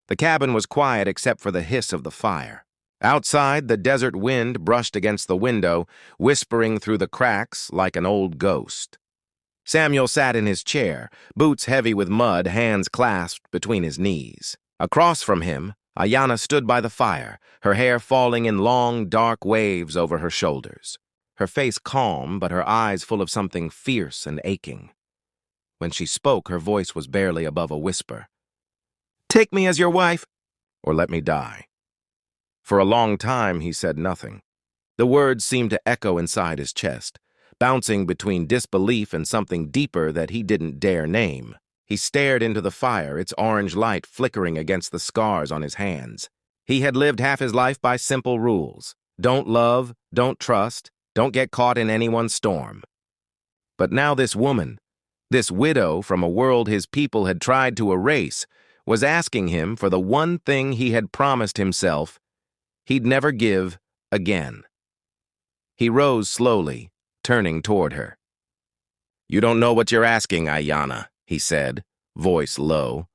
The cabin was quiet except for the hiss of the fire. Outside, the desert wind brushed against the window, whispering through the cracks like an old ghost. Samuel sat in his chair, boots heavy with mud, hands clasped between his knees. Across from him, Ayanna stood by the fire, her hair falling in long, dark waves over her shoulders. Her face calm, but her eyes full of something fierce and aching. When she spoke, her voice was barely above a whisper. "Take me as your wife, or let me die." For a long time, he said nothing. The words seemed to echo inside his chest, bouncing between disbelief and something deeper that he didn't dare name. He stared into the fire, its orange light flickering against the scars on his hands. He had lived half his life by simple rules. Don't love, don't trust, don't get caught in anyone's storm. But now this woman, this widow from a world his people had tried to erase, was asking him for the one thing he had promised himself he'd never give again. He rose slowly, turning toward her. "You don't know what you're asking, Ayanna," he said, voice low.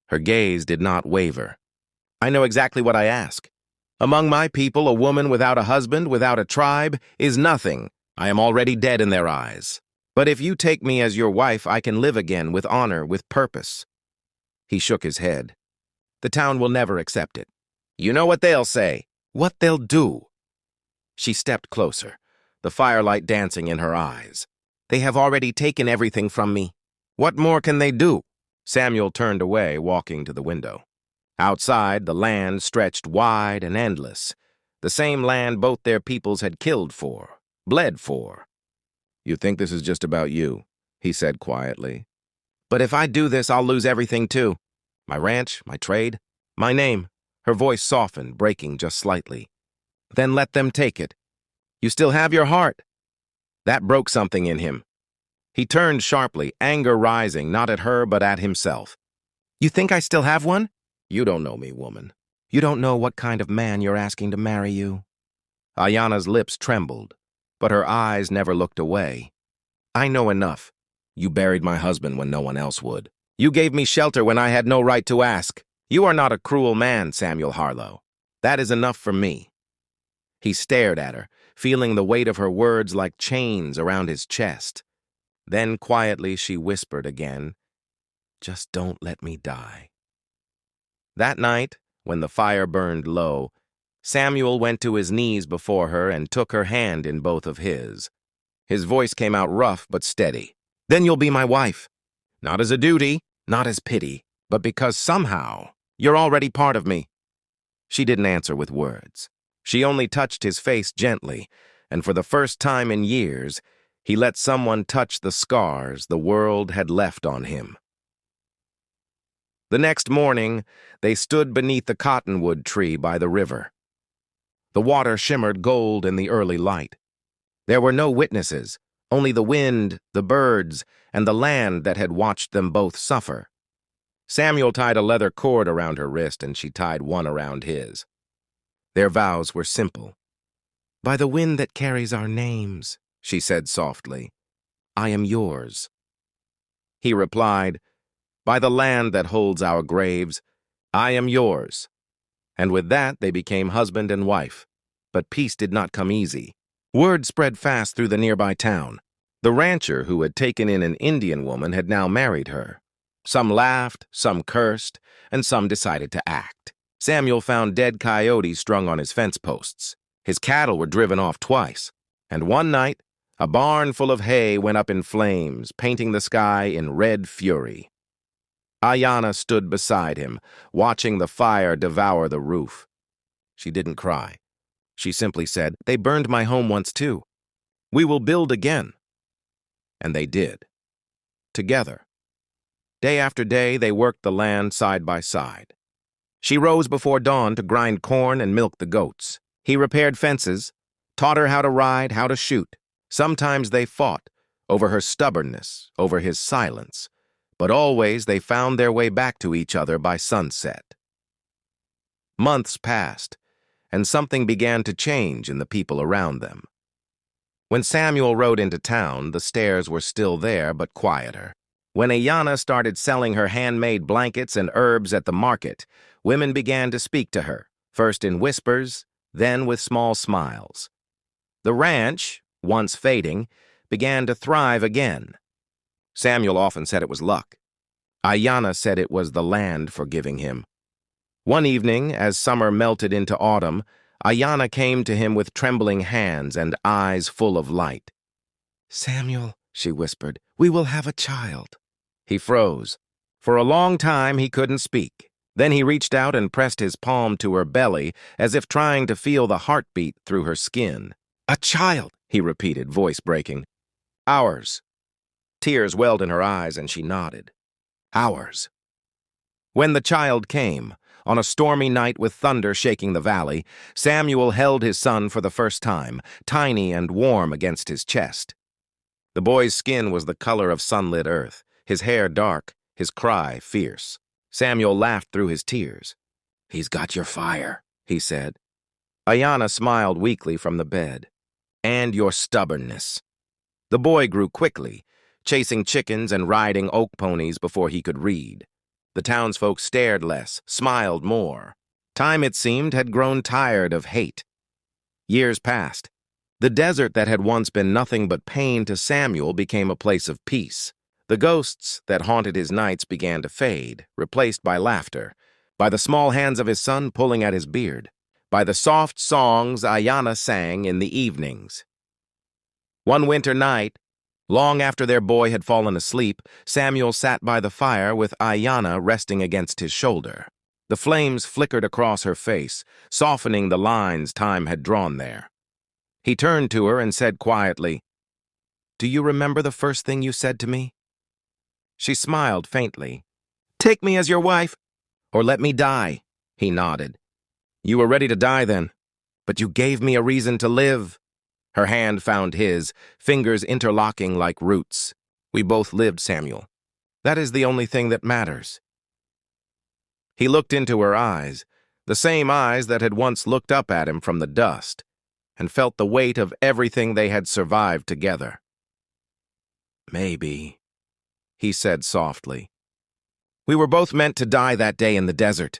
Her gaze did not waver. "I know exactly what I ask. Among my people, a woman without a husband, without a tribe, is nothing. I am already dead in their eyes. But if you take me as your wife, I can live again with honor, with purpose." He shook his head. "The town will never accept it. You know what they'll say, what they'll do." She stepped closer, the firelight dancing in her eyes. "They have already taken everything from me. What more can they do?" Samuel turned away, walking to the window. Outside, the land stretched wide and endless, the same land both their peoples had killed for, bled for. "You think this is just about you," he said quietly. "But if I do this, I'll lose everything too. My ranch, my trade, my name." Her voice softened, breaking just slightly. "Then let them take it. You still have your heart." That broke something in him. He turned sharply, anger rising, not at her but at himself. "You think I still have one? You don't know me, woman. You don't know what kind of man you're asking to marry you." Ayanna's lips trembled, but her eyes never looked away. "I know enough. You buried my husband when no one else would. You gave me shelter when I had no right to ask. You are not a cruel man, Samuel Harlow. That is enough for me." He stared at her, feeling the weight of her words like chains around his chest. Then quietly she whispered again, "Just don't let me die." That night, when the fire burned low, Samuel went to his knees before her and took her hand in both of his. His voice came out rough but steady. "Then you'll be my wife. Not as a duty, not as pity, but because somehow you're already part of me." She didn't answer with words. She only touched his face gently, and for the first time in years, he let someone touch the scars the world had left on him. The next morning, they stood beneath the cottonwood tree by the river. The water shimmered gold in the early light. There were no witnesses, only the wind, the birds, and the land that had watched them both suffer. Samuel tied a leather cord around her wrist, and she tied one around his. Their vows were simple. "By the wind that carries our names," she said softly, "I am yours." He replied, "By the land that holds our graves, I am yours." And with that, they became husband and wife. But peace did not come easy. Word spread fast through the nearby town. The rancher who had taken in an Indian woman had now married her. Some laughed, some cursed, and some decided to act. Samuel found dead coyotes strung on his fence posts. His cattle were driven off twice. And one night, a barn full of hay went up in flames, painting the sky in red fury. Ayanna stood beside him, watching the fire devour the roof. She didn't cry. She simply said, "They burned my home once too. We will build again." And they did. Together. Day after day, they worked the land side by side. She rose before dawn to grind corn and milk the goats. He repaired fences, taught her how to ride, how to shoot. Sometimes they fought, over her stubbornness, over his silence. But always they found their way back to each other by sunset. Months passed, and something began to change in the people around them. When Samuel rode into town, the stairs were still there but quieter. When Ayanna started selling her handmade blankets and herbs at the market, women began to speak to her, first in whispers, then with small smiles. The ranch, once fading, began to thrive again. Samuel often said it was luck. Ayanna said it was the land forgiving him. One evening, as summer melted into autumn, Ayanna came to him with trembling hands and eyes full of light. "Samuel," she whispered, "we will have a child." He froze. For a long time he couldn't speak. Then he reached out and pressed his palm to her belly, as if trying to feel the heartbeat through her skin. "A child," he repeated, voice breaking. "Ours." Tears welled in her eyes and she nodded. "Ours." When the child came, on a stormy night with thunder shaking the valley, Samuel held his son for the first time, tiny and warm against his chest. The boy's skin was the color of sunlit earth, his hair dark, his cry fierce. Samuel laughed through his tears. "He's got your fire," he said. Ayanna smiled weakly from the bed. "And your stubbornness." The boy grew quickly, chasing chickens and riding oak ponies before he could read. The townsfolk stared less, smiled more. Time, it seemed, had grown tired of hate. Years passed. The desert that had once been nothing but pain to Samuel became a place of peace. The ghosts that haunted his nights began to fade, replaced by laughter, by the small hands of his son pulling at his beard, by the soft songs Ayanna sang in the evenings. One winter night, long after their boy had fallen asleep, Samuel sat by the fire with Ayanna resting against his shoulder. The flames flickered across her face, softening the lines time had drawn there. He turned to her and said quietly, "Do you remember the first thing you said to me?" She smiled faintly. "Take me as your wife, or let me die," he nodded. "You were ready to die then, but you gave me a reason to live." Her hand found his, fingers interlocking like roots. "We both lived, Samuel. That is the only thing that matters." He looked into her eyes, the same eyes that had once looked up at him from the dust, and felt the weight of everything they had survived together. "Maybe," he said softly. "We were both meant to die that day in the desert,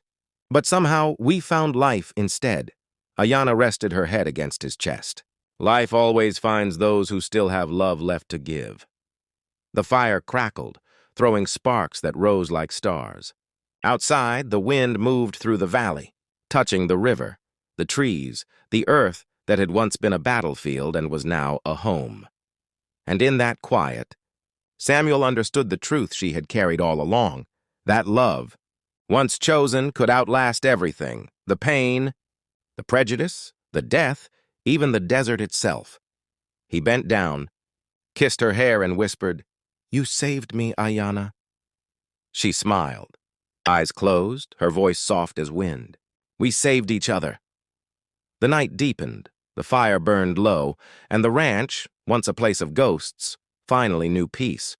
but somehow we found life instead." Ayanna rested her head against his chest. "Life always finds those who still have love left to give." The fire crackled, throwing sparks that rose like stars. Outside, the wind moved through the valley, touching the river, the trees, the earth that had once been a battlefield and was now a home. And in that quiet, Samuel understood the truth she had carried all along, that love, once chosen, could outlast everything, the pain, the prejudice, the death, even the desert itself. He bent down, kissed her hair and whispered, "You saved me, Ayanna." She smiled, eyes closed, her voice soft as wind. "We saved each other." The night deepened, the fire burned low, and the ranch, once a place of ghosts, finally knew peace.